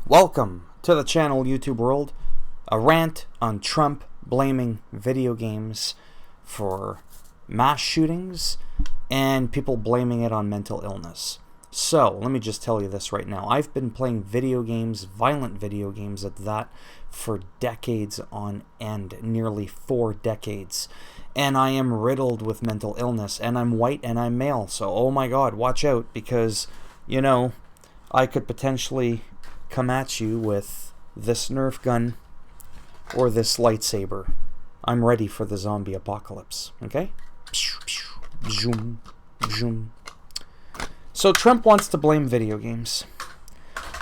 Welcome to the channel, YouTube world. A rant on Trump blaming video games for mass shootings and people blaming it on mental illness. So, let me just tell you this right now. I've been playing video games, violent video games at that, for decades on end, nearly 4 decades. And I am riddled with mental illness, and I'm white and I'm male. So, oh my God, watch out, because, I could potentially come at you with this Nerf gun or this lightsaber. I'm ready for the zombie apocalypse, okay? Zoom, zoom. So Trump wants to blame video games.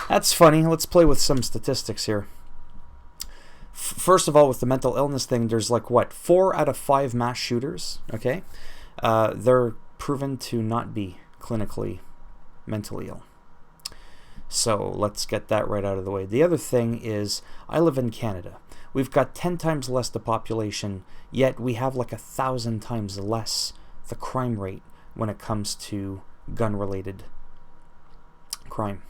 That's funny. Let's play with some statistics here. First of all, with the mental illness thing, there's 4 out of 5 mass shooters, okay? They're proven to not be clinically mentally ill. So let's get that right out of the way. The other thing is, I live in Canada. We've got 10 times less the population, yet we have 1,000 times less the crime rate when it comes to gun-related crime.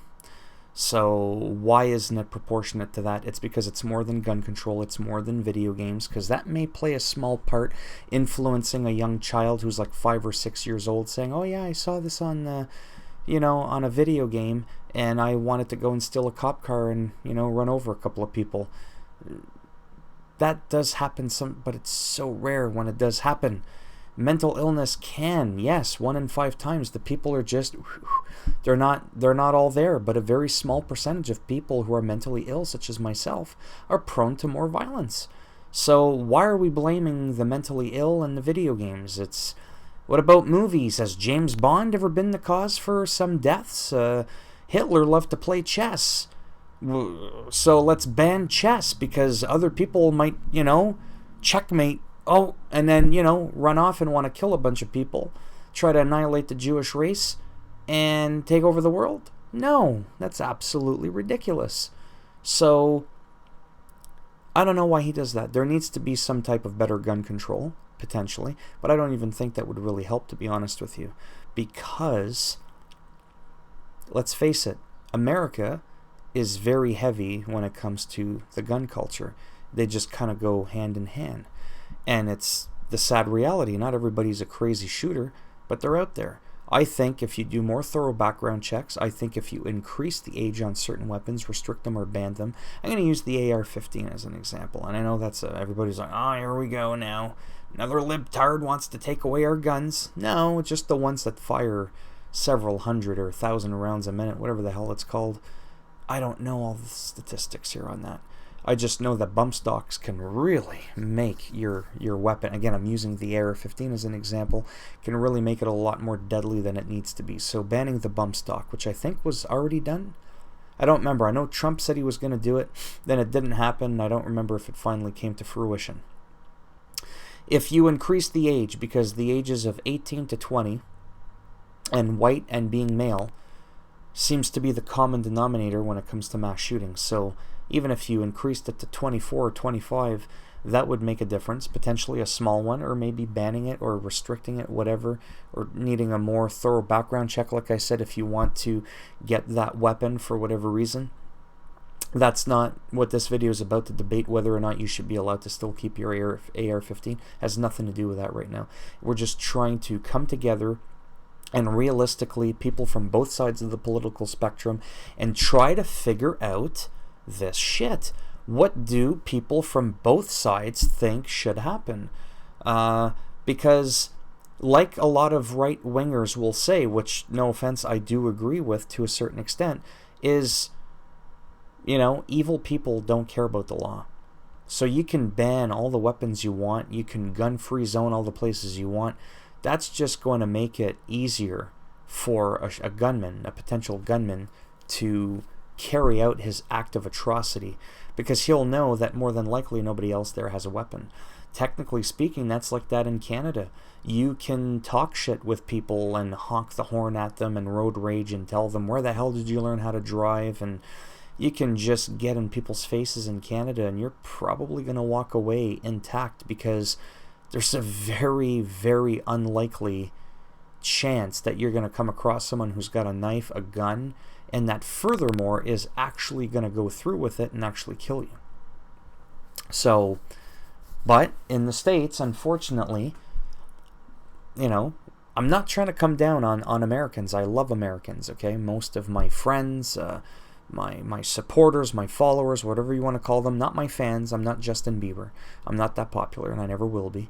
So why isn't it proportionate to that? It's because it's more than gun control, it's more than video games, because that may play a small part influencing a young child who's 5 or 6 years old saying, oh yeah, I saw this on on a video game, and I wanted to go and steal a cop car and, run over a couple of people. That does happen, but it's so rare when it does happen. Mental illness can, yes, 1 in 5 times. The people are just, they're not all there, but a very small percentage of people who are mentally ill, such as myself, are prone to more violence. So why are we blaming the mentally ill in the video games? What about movies? Has James Bond ever been the cause for some deaths? Hitler loved to play chess. So let's ban chess because other people might, checkmate. Oh, and then, run off and want to kill a bunch of people. Try to annihilate the Jewish race and take over the world? No, that's absolutely ridiculous. So I don't know why he does that. There needs to be some type of better gun control, potentially, but I don't even think that would really help, to be honest with you, because let's face it, America is very heavy when it comes to the gun culture. They just kind of go hand in hand, and it's the sad reality. Not everybody's a crazy shooter, but they're out there. I think if you do more thorough background checks, I think if you increase the age on certain weapons, restrict them or ban them. I'm going to use the AR-15 as an example, and I know that's everybody's like, oh, here we go now. Another libtard wants to take away our guns. No, just the ones that fire several hundred or 1,000 rounds a minute, whatever the hell it's called. I don't know all the statistics here on that. I just know that bump stocks can really make your weapon, again, I'm using the AR-15 as an example, can really make it a lot more deadly than it needs to be. So banning the bump stock, which I think was already done. I don't remember. I know Trump said he was going to do it, then it didn't happen, and I don't remember if it finally came to fruition. If you increase the age, because the ages of 18 to 20, and white and being male, seems to be the common denominator when it comes to mass shootings. So even if you increased it to 24 or 25, that would make a difference, potentially a small one, or maybe banning it or restricting it, whatever, or needing a more thorough background check, like I said, if you want to get that weapon for whatever reason. That's not what this video is about, to debate whether or not you should be allowed to still keep your AR-15. It has nothing to do with that right now. We're just trying to come together, and realistically, people from both sides of the political spectrum, and try to figure out this shit. What do people from both sides think should happen? Because like a lot of right-wingers will say, which, no offense, I do agree with to a certain extent, is, evil people don't care about the law. So you can ban all the weapons you want, you can gun-free zone all the places you want. That's just going to make it easier for a gunman, a potential gunman, to carry out his act of atrocity, because he'll know that more than likely nobody else there has a weapon. Technically speaking, that's like that in Canada. You can talk shit with people and honk the horn at them and road rage and tell them, where the hell did you learn how to drive? And you can just get in people's faces in Canada, and you're probably going to walk away intact, because there's a very, very unlikely chance that you're going to come across someone who's got a knife, a gun, and that furthermore is actually going to go through with it and actually kill you. So, but in the States, unfortunately, you know, I'm not trying to come down on Americans. I love Americans, okay? Most of my friends, my supporters, my followers, whatever you want to call them, not my fans. I'm not Justin Bieber. I'm not that popular, and I never will be.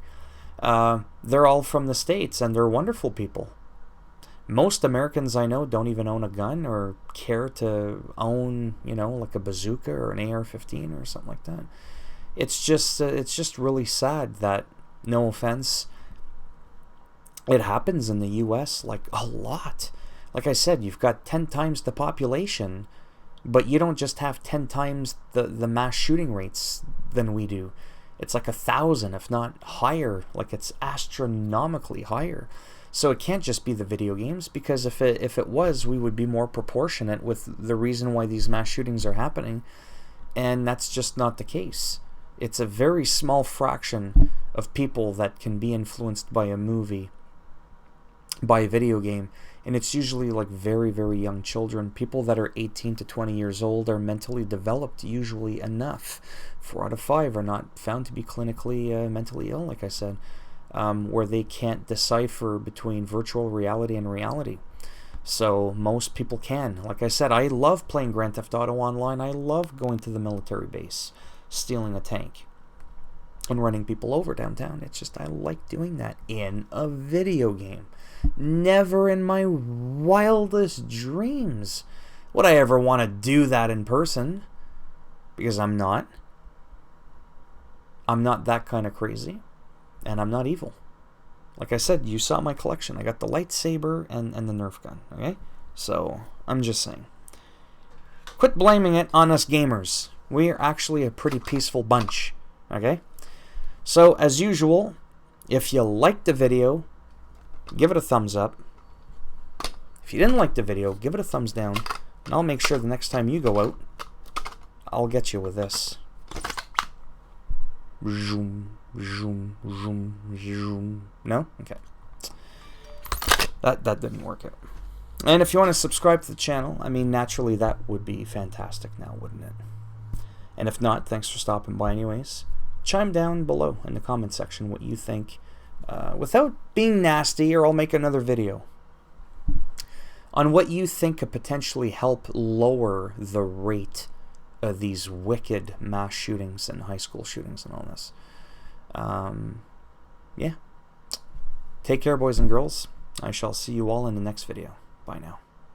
They're all from the States, and they're wonderful people. Most Americans I know don't even own a gun or care to own, you know, like a bazooka or an AR-15 or something like that. It's just really sad that, no offense, it happens in the U.S. like a lot. Like I said, you've got 10 times the population, but you don't just have 10 times the mass shooting rates than we do. It's like 1,000, if not higher. Like, it's astronomically higher. So it can't just be the video games, because if it was, we would be more proportionate with the reason why these mass shootings are happening, and that's just not the case. It's a very small fraction of people that can be influenced by a movie, by a video game, and it's usually like very, very young children. People that are 18 to 20 years old are mentally developed usually enough. 4 out of 5 are not found to be clinically mentally ill, like I said, where they can't decipher between virtual reality and reality. So most people can. Like I said, I love playing Grand Theft Auto Online. I love going to the military base, stealing a tank, and running people over downtown. It's just, I like doing that in a video game. Never in my wildest dreams would I ever want to do that in person, because I'm not. I'm not that kind of crazy, and I'm not evil. Like I said, you saw my collection. I got the lightsaber and the Nerf gun, okay? So, I'm just saying. Quit blaming it on us gamers. We are actually a pretty peaceful bunch, okay? So, as usual, if you liked the video, give it a thumbs up. If you didn't like the video, give it a thumbs down. And I'll make sure the next time you go out, I'll get you with this. Zoom, zoom, zoom, zoom. No? Okay. That didn't work out. And if you want to subscribe to the channel, I mean, naturally that would be fantastic now, wouldn't it? And if not, thanks for stopping by anyways. Chime down below in the comment section what you think, without being nasty, or I'll make another video, on what you think could potentially help lower the rate of these wicked mass shootings and high school shootings and all this. Yeah. Take care, boys and girls. I shall see you all in the next video. Bye now.